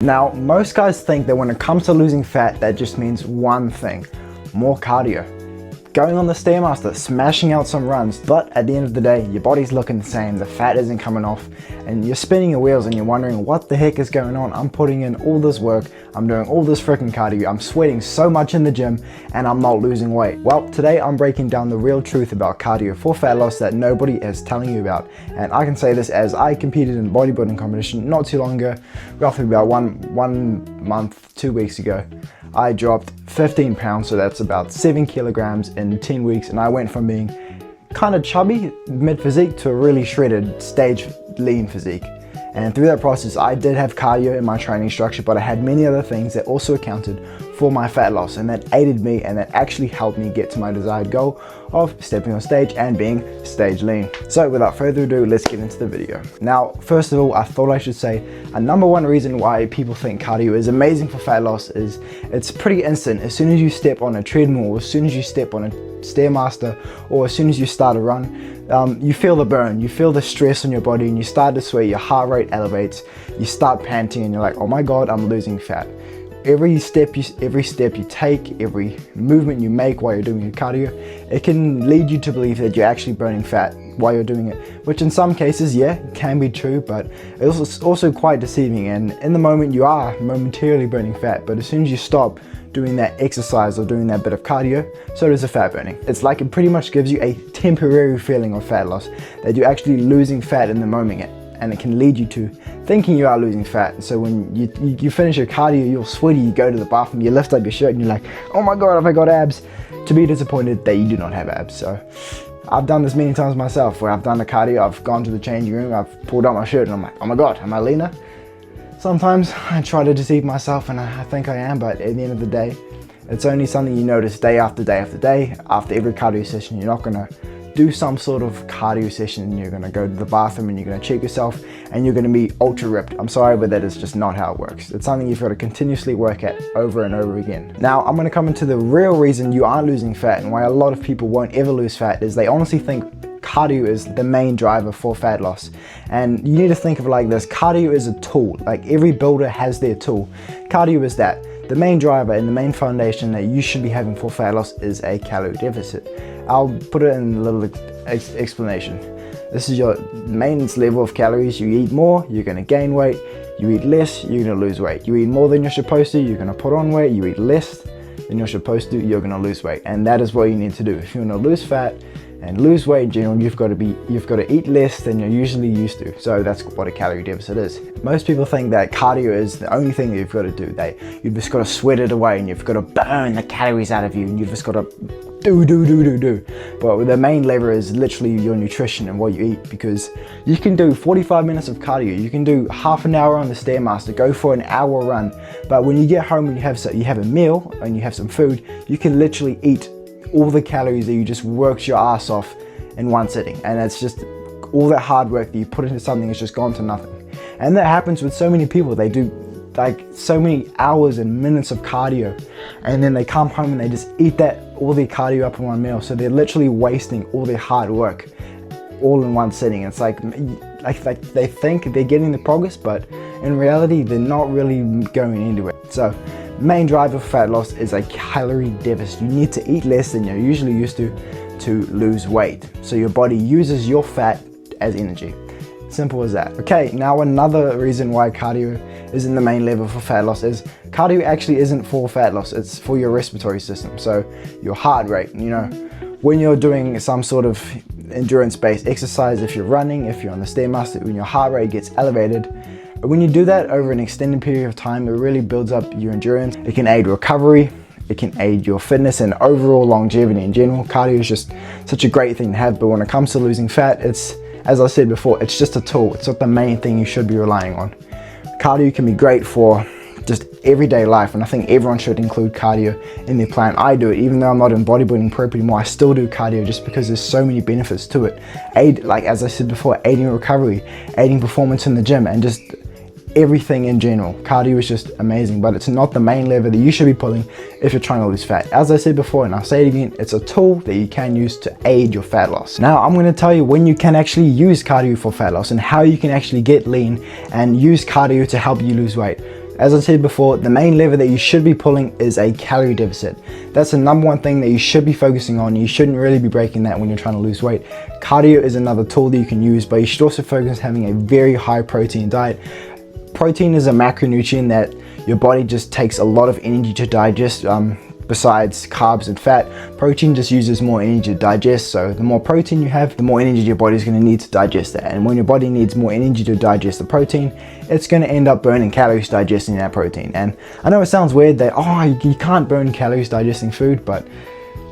Now, most guys think that when it comes to losing fat, that just means one thing: more cardio. Going on the Stairmaster, smashing out some runs, but at the end of the day, your body's looking the same, the fat isn't coming off, and you're spinning your wheels and you're wondering what the heck is going on. I'm putting in all this work, I'm doing all this freaking cardio, I'm sweating so much in the gym, and I'm not losing weight. Well, today I'm breaking down the real truth about cardio for fat loss that nobody is telling you about. And I can say this as I competed in bodybuilding competition not too long ago, roughly about one month, 2 weeks ago. I dropped 15 pounds, so that's about 7 kilograms in 10 weeks, and I went from being kind of chubby, mid-physique, to a really shredded, stage lean physique. And through that process, I did have cardio in my training structure, but I had many other things that also accounted for my fat loss, and that aided me and that actually helped me get to my desired goal of stepping on stage and being stage lean. So without further ado, let's get into the video. Now, first of all, I thought I should say a number one reason why people think cardio is amazing for fat loss is it's pretty instant. As soon as you step on a treadmill, or as soon as you step on a Stairmaster, or as soon as you start a run, you feel the burn, you feel the stress on your body, and you start to sweat, your heart rate elevates, you start panting, and you're like, oh my god, I'm losing fat. Every step you take, every movement you make while you're doing your cardio, it can lead you to believe that you're actually burning fat while you're doing it, which in some cases, yeah, can be true, but it's also quite deceiving. And in the moment, you are momentarily burning fat, but as soon as you stop doing that exercise or doing that bit of cardio, so does the fat burning. It's like it pretty much gives you a temporary feeling of fat loss, that you're actually losing fat in the moment, and it can lead you to thinking you are losing fat. So when you finish your cardio, you're sweaty, you go to the bathroom, you lift up your shirt and you're like, oh my god, have I got abs? To be disappointed that you do not have abs. So I've done this many times myself, where I've done the cardio, I've gone to the changing room, I've pulled out my shirt and I'm like, oh my god, am I leaner? Sometimes I try to deceive myself and I think I am, but at the end of the day, it's only something you notice day after day after day. After every cardio session, you're not gonna do some sort of cardio session, you're gonna go to the bathroom and you're gonna check yourself and you're gonna be ultra ripped. I'm sorry, but that is just not how it works. It's something you've got to continuously work at over and over again. Now, I'm gonna come into the real reason you aren't losing fat and why a lot of people won't ever lose fat is they honestly think cardio is the main driver for fat loss. And you need to think of it like this: cardio is a tool. Like every builder has their tool. Cardio is that. The main driver and the main foundation that you should be having for fat loss is a calorie deficit. I'll put it in a little explanation. This is your maintenance level of calories. You eat more, you're gonna gain weight. You eat less, you're gonna lose weight. You eat more than you're supposed to, you're gonna put on weight. You eat less than you're supposed to, you're gonna lose weight. And that is what you need to do. If you wanna lose fat and lose weight in general, you've got to eat less than you're usually used to. So that's what a calorie deficit is. Most people think that cardio is the only thing that you've got to do. You've just got to sweat it away and you've got to burn the calories out of you and you've just got to do. But the main lever is literally your nutrition and what you eat, because you can do 45 minutes of cardio, you can do half an hour on the Stairmaster, go for an hour run, but when you get home and you have a meal and you have some food, you can literally eat all the calories that you just worked your ass off in one sitting, and it's just all that hard work that you put into something is just gone to nothing. And that happens with so many people. They do like so many hours and minutes of cardio, and then they come home and they just eat all their cardio up in one meal. So they're literally wasting all their hard work all in one sitting. It's like they think they're getting the progress, but in reality they're not really going into it. So main driver for fat loss is a calorie deficit. You need to eat less than you're usually used to lose weight. So your body uses your fat as energy. Simple as that. Okay, now another reason why cardio isn't the main lever for fat loss is cardio actually isn't for fat loss, it's for your respiratory system. So your heart rate, when you're doing some sort of endurance-based exercise, if you're running, if you're on the Stairmaster, when your heart rate gets elevated, when you do that over an extended period of time, it really builds up your endurance. It can aid recovery, it can aid your fitness and overall longevity in general. Cardio is just such a great thing to have, but when it comes to losing fat, it's, as I said before, it's just a tool. It's not the main thing you should be relying on. Cardio can be great for just everyday life, and I think everyone should include cardio in their plan. I do it, even though I'm not in bodybuilding prep anymore. I still do cardio just because there's so many benefits to it. Like as I said before, aiding recovery, aiding performance in the gym, and just everything in general. Cardio is just amazing, but it's not the main lever that you should be pulling if you're trying to lose fat. As I said before, and I'll say it again, it's a tool that you can use to aid your fat loss. Now I'm going to tell you when you can actually use cardio for fat loss and how you can actually get lean and use cardio to help you lose weight. As I said before, the main lever that you should be pulling is a calorie deficit. That's the number one thing that you should be focusing on. You shouldn't really be breaking that when you're trying to lose weight. Cardio is another tool that you can use, but you should also focus on having a very high protein diet. Protein is a macronutrient that your body just takes a lot of energy to digest. Besides carbs and fat, protein just uses more energy to digest. So the more protein you have, the more energy your body is going to need to digest that. And when your body needs more energy to digest the protein, it's going to end up burning calories digesting that protein. And I know it sounds weird that, oh, you can't burn calories digesting food, but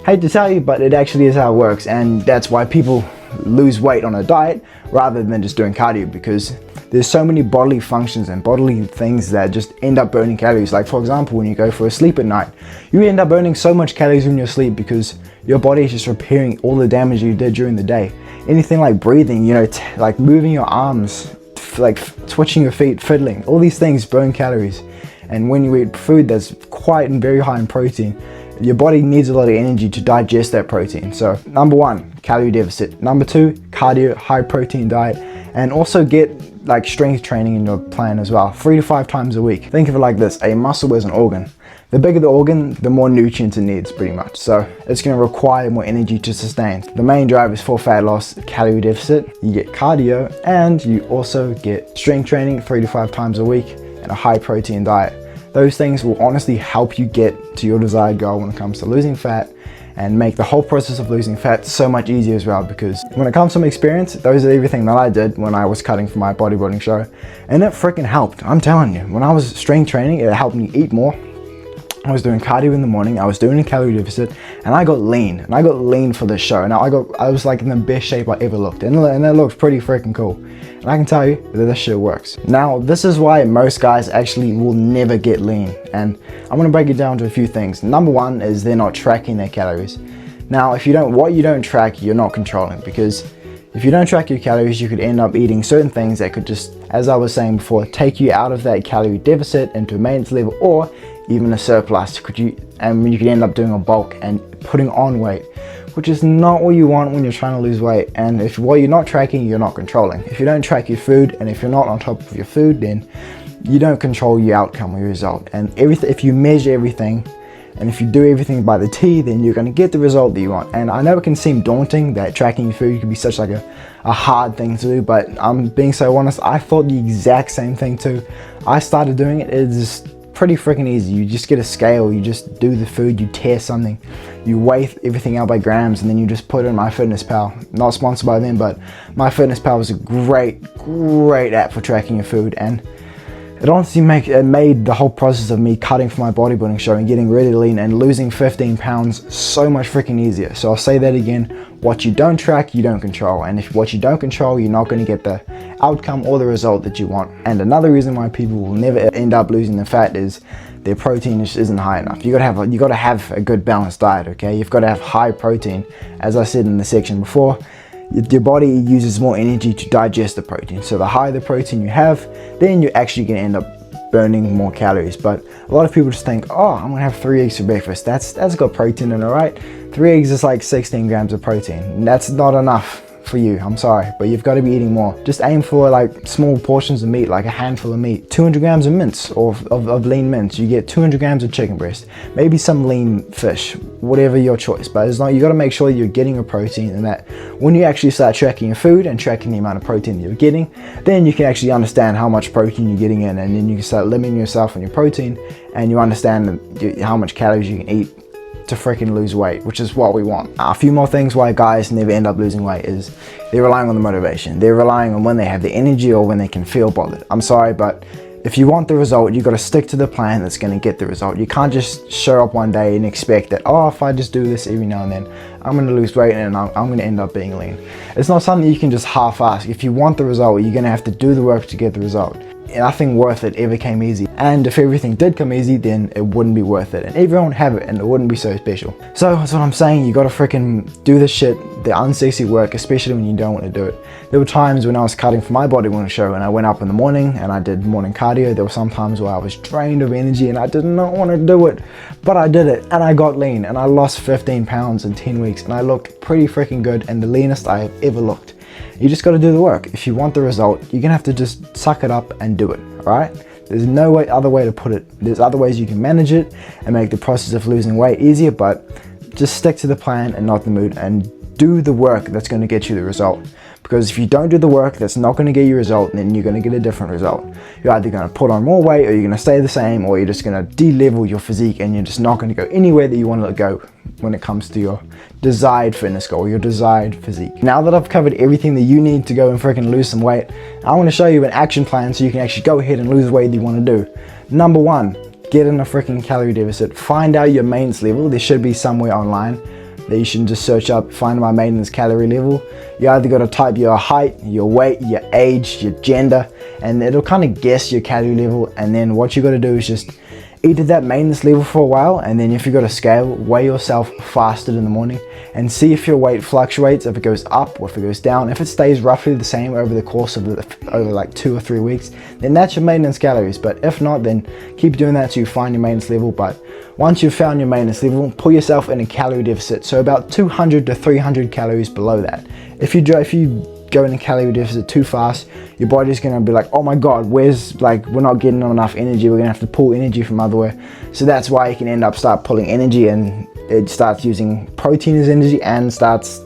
hate to tell you, but it actually is how it works. And that's why people lose weight on a diet rather than just doing cardio, because there's so many bodily functions and bodily things that just end up burning calories. Like for example, when you go for a sleep at night, you end up burning so much calories when you're asleep because your body is just repairing all the damage you did during the day. Anything like breathing, you know, like moving your arms, like twitching your feet, fiddling, all these things burn calories. And when you eat food that's quite and very high in protein, your body needs a lot of energy to digest that protein. So number one, calorie deficit. Number two, cardio, high protein diet, and also get like strength training in your plan as well, 3 to 5 times a week. Think of it like this: a muscle is an organ. The bigger the organ, the more nutrients it needs pretty much. So it's going to require more energy to sustain. The main drivers for fat loss: calorie deficit, you get cardio, and you also get strength training 3 to 5 times a week and a high protein diet. Those things will honestly help you get to your desired goal when it comes to losing fat, and make the whole process of losing fat so much easier as well. Because when it comes to my experience, those are everything that I did when I was cutting for my bodybuilding show, and it freaking helped. I'm telling you, when I was strength training, it helped me eat more. I was doing cardio in the morning, I was doing a calorie deficit, and I got lean. And I got lean for this show. Now I was like in the best shape I ever looked, and that looks pretty freaking cool. And I can tell you that this shit works. Now, this is why most guys actually will never get lean. And I'm gonna break it down to a few things. Number one is they're not tracking their calories. Now, what you don't track, you're not controlling, because if you don't track your calories, you could end up eating certain things that could just, as I was saying before, take you out of that calorie deficit into a maintenance level, or even a surplus. And you could end up doing a bulk and putting on weight, which is not what you want when you're trying to lose weight. And if what you're not tracking, you're not controlling. If you don't track your food, and if you're not on top of your food, then you don't control your outcome or your result. And if you measure everything, and if you do everything by the T, then you're going to get the result that you want. And I know it can seem daunting that tracking your food can be such like a hard thing to do, but I'm being so honest, I thought the exact same thing too. I started doing it. It's pretty freaking easy. You just get a scale, you just do the food, you test something, you weigh everything out by grams, and then you just put it in MyFitnessPal. Not sponsored by them, but MyFitnessPal is a great app for tracking your food. And it honestly made the whole process of me cutting for my bodybuilding show and getting really lean and losing 15 pounds so much freaking easier. So I'll say that again: what you don't track, you don't control. And if what you don't control, you're not going to get the outcome or the result that you want. And another reason why people will never end up losing the fat is their protein just isn't high enough. You gotta have a good balanced diet, okay? You've got to have high protein. As I said in the section before, your body uses more energy to digest the protein. So the higher the protein you have, then you're actually going to end up burning more calories. But a lot of people just think, oh, I'm going to have 3 eggs for breakfast. That's got protein in it, right? 3 eggs is like 16 grams of protein. And that's not enough for you, I'm sorry, but you've got to be eating more. Just aim for like small portions of meat, like a handful of meat, 200 grams of mince, or of lean mince. You get 200 grams of chicken breast, maybe some lean fish, whatever your choice. But it's not, you got to make sure you're getting your protein, and that when you actually start tracking your food and tracking the amount of protein that you're getting, then you can actually understand how much protein you're getting in, and then you can start limiting yourself on your protein, and you understand how much calories you can eat to freaking lose weight, which is what we want. A few more things why guys never end up losing weight is they're relying on the motivation. They're relying on when they have the energy or when they can feel bothered. I'm sorry, but if you want the result, you got to stick to the plan that's going to get the result. You can't just show up one day and expect that, oh, if I just do this every now and then, I'm going to lose weight and I'm going to end up being lean. It's not something you can just half-ass. If you want the result, you're going to have to do the work to get the result. Nothing worth it ever came easy, and if everything did come easy, then it wouldn't be worth it, and everyone would have it and it wouldn't be so special. So that's what I'm saying. You gotta freaking do the shit, the unsexy work, especially when you don't want to do it. There were times when I was cutting for my bodybuilding show and I went up in the morning and I did morning cardio. There were some times where I was drained of energy and I did not want to do it, but I did it, and I got lean, and I lost 15 pounds in 10 weeks, and I looked pretty freaking good, and the leanest I have ever looked. You just got to do the work. If you want the result, you're gonna have to just suck it up and do it. All right, There's no other way to put it. There's other ways you can manage it and make the process of losing weight easier, but just stick to the plan and not the mood, and do the work that's going to get you the result. Because if you don't do the work that's not going to get you a result, then you're going to get a different result. You're either going to put on more weight, or you're going to stay the same, or you're just going to de-level your physique, and you're just not going to go anywhere that you want to go when it comes to your desired fitness goal, your desired physique. Now that I've covered everything that you need to go and freaking lose some weight, I want to show you an action plan so you can actually go ahead and lose the weight that you want to do. Number one, get in a freaking calorie deficit. Find out your maintenance level. There should be somewhere online that you should just search up, find my maintenance calorie level. You either got to type your height, your weight, your age, your gender, and it'll kind of guess your calorie level. And then what you got to do is just eat at that maintenance level for a while, and then if you got a scale, weigh yourself fasted in the morning and see if your weight fluctuates, if it goes up or if it goes down. If it stays roughly the same over the course of over like 2 or 3 weeks, then that's your maintenance calories. But if not, then keep doing that till you find your maintenance level. But once you've found your maintenance level, put yourself in a calorie deficit, so about 200 to 300 calories below that. If you go in a calorie deficit too fast, your body's gonna be like, oh my god, we're not getting enough energy, we're gonna have to pull energy from otherwhere. So that's why you can start pulling energy, and it starts using protein as energy and starts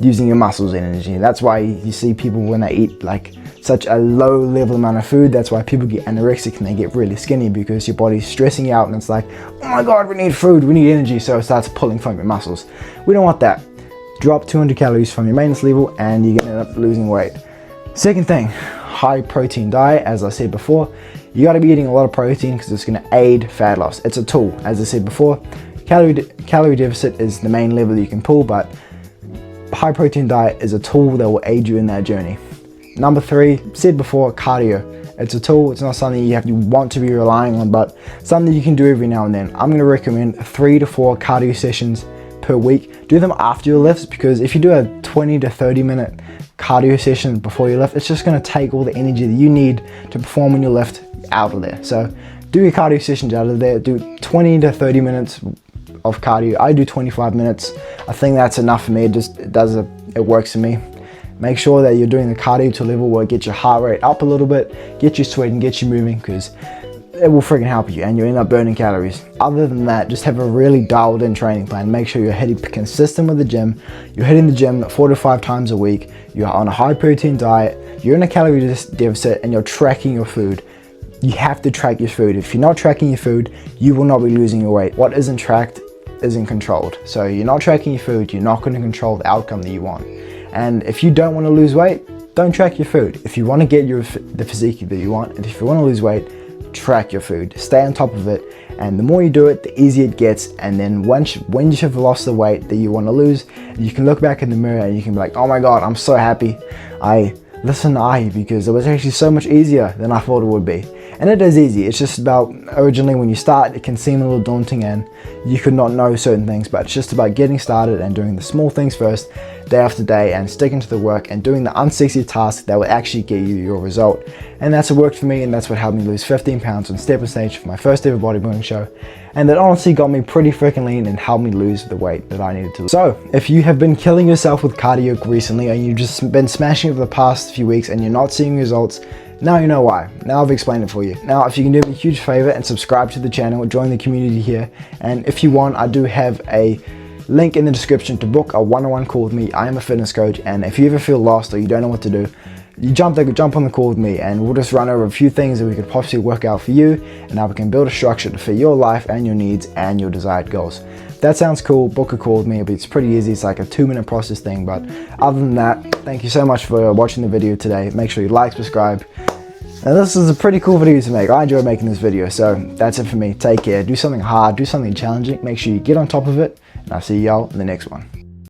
using your muscles as energy. That's why you see people when they eat like such a low level amount of food, that's why people get anorexic and they get really skinny, because your body's stressing you out and it's like, oh my god, we need food, we need energy, so it starts pulling from your muscles. We don't want that. Drop 200 calories from your maintenance level and you're gonna end up losing weight. Second thing, high protein diet. As I said before, you gotta be eating a lot of protein because it's gonna aid fat loss. It's a tool, as I said before. Calorie deficit is the main lever that you can pull, but high protein diet is a tool that will aid you in that journey. Number 3, said before, cardio. It's a tool, it's not something you want to be relying on, but something you can do every now and then. I'm gonna recommend 3 to 4 cardio sessions per week. Do them after your lifts, because if you do a 20 to 30 minute cardio session before your lift, it's just going to take all the energy that you need to perform on your lift out of there. So do your cardio sessions out of there. Do 20 to 30 minutes of cardio. I do 25 minutes. I think that's enough for me. It works for me. Make sure that you're doing the cardio to a level where it gets your heart rate up a little bit, get you sweating, get you moving, because it will freaking help you and you end up burning calories. Other than that, just have a really dialed in training plan. Make sure you're consistent with the gym. You're hitting the gym 4 to 5 times a week. You're on a high protein diet. You're in a calorie deficit and you're tracking your food. You have to track your food. If you're not tracking your food, you will not be losing your weight. What isn't tracked isn't controlled. So you're not tracking your food, you're not going to control the outcome that you want. And if you don't want to lose weight, don't track your food. If you want to get the physique that you want, and if you want to lose weight, track your food, stay on top of it, and the more you do it, the easier it gets. And then when you have lost the weight that you want to lose, you can look back in the mirror and you can be like, oh my god, I'm so happy I listened to Ahi, because it was actually so much easier than I thought it would be. And it is easy. It's just about, originally when you start, it can seem a little daunting and you could not know certain things, but it's just about getting started and doing the small things first, day after day, and sticking to the work and doing the unsexy tasks that will actually get you your result. And that's what worked for me, and that's what helped me lose 15 pounds on step on stage for my first ever bodybuilding show. And that honestly got me pretty freaking lean and helped me lose the weight that I needed to lose. So if you have been killing yourself with cardio recently and you've just been smashing it for the past few weeks and you're not seeing results, now you know why. Now I've explained it for you. Now if you can do me a huge favor and subscribe to the channel, join the community here, and if you want, I do have a link in the description to book a one-on-one call with me. I am a fitness coach, and if you ever feel lost or you don't know what to do, you jump on the call with me and we'll just run over a few things that we could possibly work out for you, and how we can build a structure to fit your life and your needs and your desired goals. If that sounds cool, book a call with me. It's pretty easy. It's like a 2-minute process thing. But other than that, thank you so much for watching the video today. Make sure you like, subscribe. And this is a pretty cool video to make. I enjoy making this video. So that's it for me. Take care. Do something hard, do something challenging. Make sure you get on top of it. And I'll see y'all in the next one.